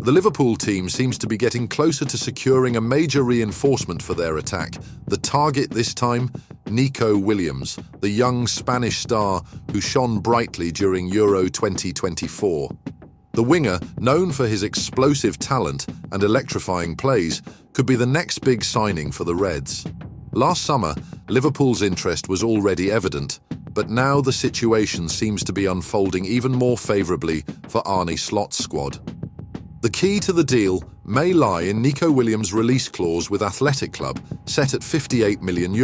The Liverpool team seems to be getting closer to securing a major reinforcement for their attack. The target this time, Nico Williams, the young Spanish star who shone brightly during Euro 2024. The winger, known for his explosive talent and electrifying plays, could be the next big signing for the Reds. Last summer, Liverpool's interest was already evident, but now the situation seems to be unfolding even more favourably for Arne Slot's squad. The key to the deal may lie in Nico Williams' release clause with Athletic Club, set at €58 million,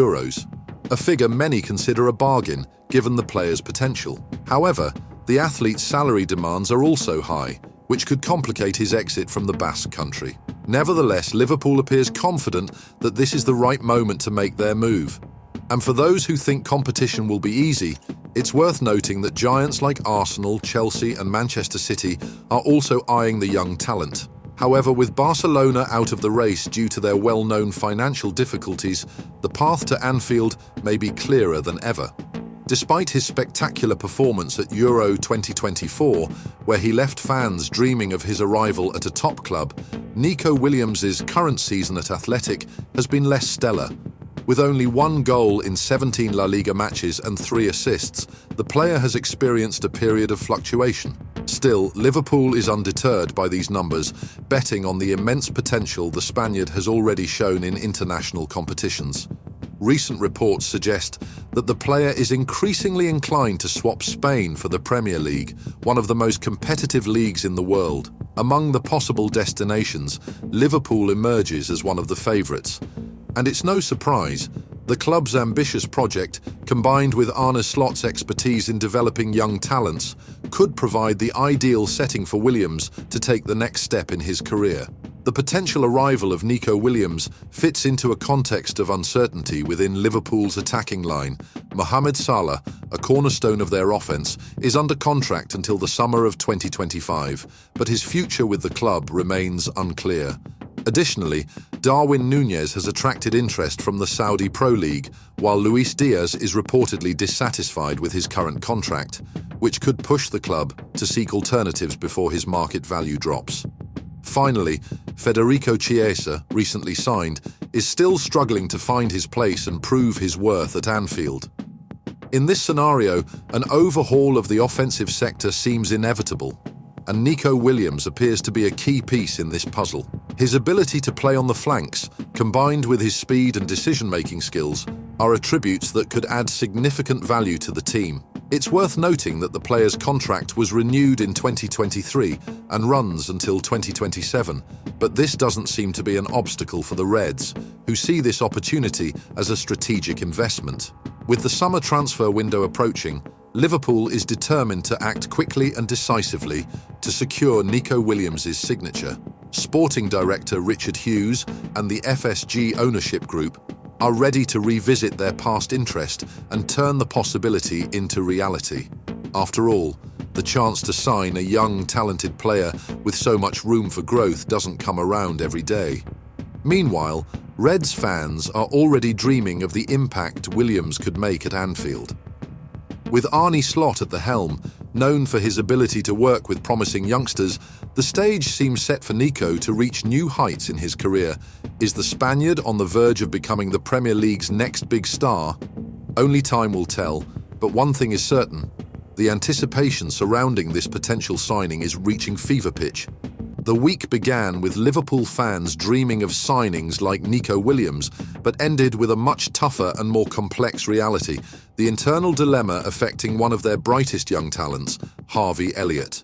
a figure many consider a bargain given the player's potential. However, the athlete's salary demands are also high, which could complicate his exit from the Basque Country. Nevertheless, Liverpool appears confident that this is the right moment to make their move. And for those who think competition will be easy, it's worth noting that giants like Arsenal, Chelsea and Manchester City are also eyeing the young talent. However, with Barcelona out of the race due to their well-known financial difficulties, the path to Anfield may be clearer than ever. Despite his spectacular performance at Euro 2024, where he left fans dreaming of his arrival at a top club, Nico Williams' current season at Athletic has been less stellar. With only 1 goal in 17 La Liga matches and 3 assists, the player has experienced a period of fluctuation. Still, Liverpool is undeterred by these numbers, betting on the immense potential the Spaniard has already shown in international competitions. Recent reports suggest that the player is increasingly inclined to swap Spain for the Premier League, one of the most competitive leagues in the world. Among the possible destinations, Liverpool emerges as one of the favourites. And it's no surprise, the club's ambitious project, combined with Arne Slot's expertise in developing young talents, could provide the ideal setting for Williams to take the next step in his career. The potential arrival of Nico Williams fits into a context of uncertainty within Liverpool's attacking line. Mohamed Salah, a cornerstone of their offense, is under contract until the summer of 2025, but his future with the club remains unclear. Additionally, Darwin Núñez has attracted interest from the Saudi Pro League, while Luis Diaz is reportedly dissatisfied with his current contract, which could push the club to seek alternatives before his market value drops. Finally, Federico Chiesa, recently signed, is still struggling to find his place and prove his worth at Anfield. In this scenario, an overhaul of the offensive sector seems inevitable, and Nico Williams appears to be a key piece in this puzzle. His ability to play on the flanks, combined with his speed and decision-making skills, are attributes that could add significant value to the team. It's worth noting that the player's contract was renewed in 2023 and runs until 2027, but this doesn't seem to be an obstacle for the Reds, who see this opportunity as a strategic investment. With the summer transfer window approaching, Liverpool is determined to act quickly and decisively to secure Nico Williams' signature. Sporting director Richard Hughes and the FSG ownership group are ready to revisit their past interest and turn the possibility into reality. After all, the chance to sign a young, talented player with so much room for growth doesn't come around every day. Meanwhile, Reds fans are already dreaming of the impact Williams could make at Anfield. With Arne Slot at the helm, known for his ability to work with promising youngsters, the stage seems set for Nico to reach new heights in his career. Is the Spaniard on the verge of becoming the Premier League's next big star? Only time will tell, but one thing is certain: the anticipation surrounding this potential signing is reaching fever pitch. The week began with Liverpool fans dreaming of signings like Nico Williams, but ended with a much tougher and more complex reality: the internal dilemma affecting one of their brightest young talents, Harvey Elliott.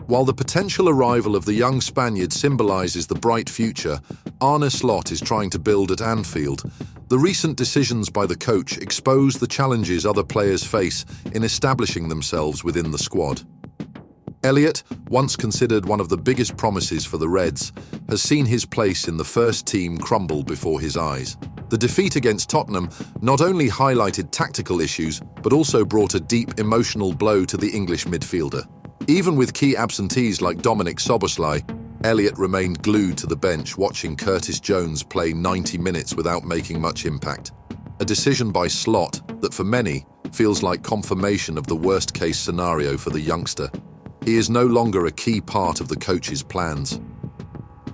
While the potential arrival of the young Spaniard symbolises the bright future Arne Slot is trying to build at Anfield, the recent decisions by the coach expose the challenges other players face in establishing themselves within the squad. Elliott, once considered one of the biggest promises for the Reds, has seen his place in the first team crumble before his eyes. The defeat against Tottenham not only highlighted tactical issues, but also brought a deep emotional blow to the English midfielder. Even with key absentees like Dominic Szoboszlai, Elliott remained glued to the bench watching Curtis Jones play 90 minutes without making much impact. A decision by Slot that for many feels like confirmation of the worst-case scenario for the youngster. He is no longer a key part of the coach's plans.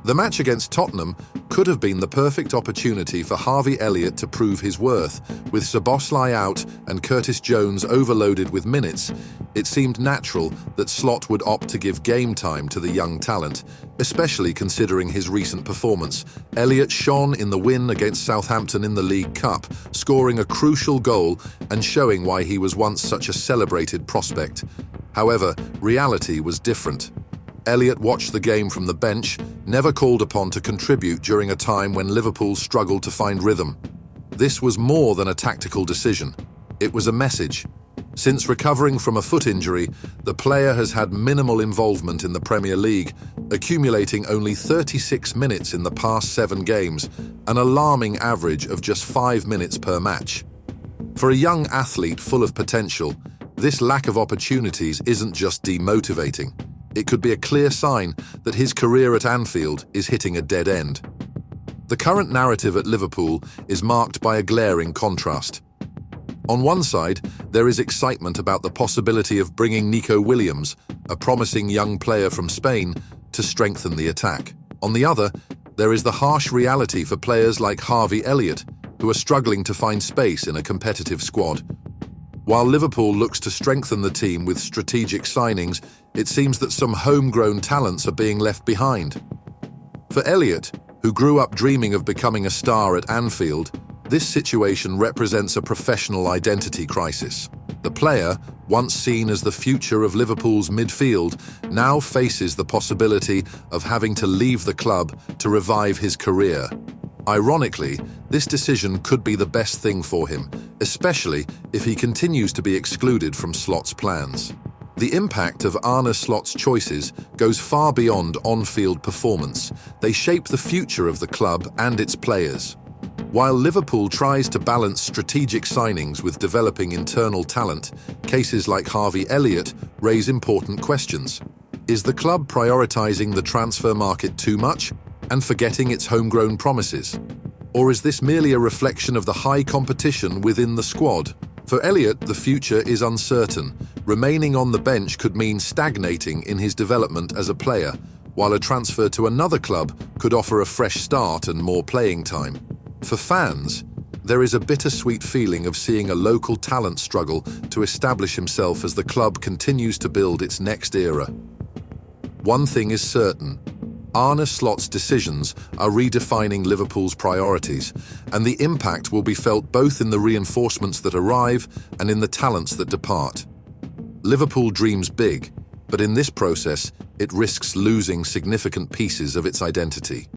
The match against Tottenham could have been the perfect opportunity for Harvey Elliott to prove his worth. With Szoboszlai out and Curtis Jones overloaded with minutes, it seemed natural that Slot would opt to give game time to the young talent, especially considering his recent performance. Elliott shone in the win against Southampton in the League Cup, scoring a crucial goal and showing why he was once such a celebrated prospect. However, reality was different. Elliott watched the game from the bench, never called upon to contribute during a time when Liverpool struggled to find rhythm. This was more than a tactical decision. It was a message. Since recovering from a foot injury, the player has had minimal involvement in the Premier League, accumulating only 36 minutes in the past 7 games, an alarming average of just 5 minutes per match. For a young athlete full of potential, this lack of opportunities isn't just demotivating. It could be a clear sign that his career at Anfield is hitting a dead end. The current narrative at Liverpool is marked by a glaring contrast. On one side, there is excitement about the possibility of bringing Nico Williams, a promising young player from Spain, to strengthen the attack. On the other, there is the harsh reality for players like Harvey Elliott, who are struggling to find space in a competitive squad. While Liverpool looks to strengthen the team with strategic signings, it seems that some homegrown talents are being left behind. For Elliott, who grew up dreaming of becoming a star at Anfield, this situation represents a professional identity crisis. The player, once seen as the future of Liverpool's midfield, now faces the possibility of having to leave the club to revive his career. Ironically, this decision could be the best thing for him, especially if he continues to be excluded from Slot's plans. The impact of Arne Slot's choices goes far beyond on-field performance. They shape the future of the club and its players. While Liverpool tries to balance strategic signings with developing internal talent, cases like Harvey Elliott raise important questions. Is the club prioritizing the transfer market too much and forgetting its homegrown promises? Or is this merely a reflection of the high competition within the squad? For Elliott, the future is uncertain. Remaining on the bench could mean stagnating in his development as a player, while a transfer to another club could offer a fresh start and more playing time. For fans, there is a bittersweet feeling of seeing a local talent struggle to establish himself as the club continues to build its next era. One thing is certain: Arne Slot's decisions are redefining Liverpool's priorities, and the impact will be felt both in the reinforcements that arrive and in the talents that depart. Liverpool dreams big, but in this process, it risks losing significant pieces of its identity.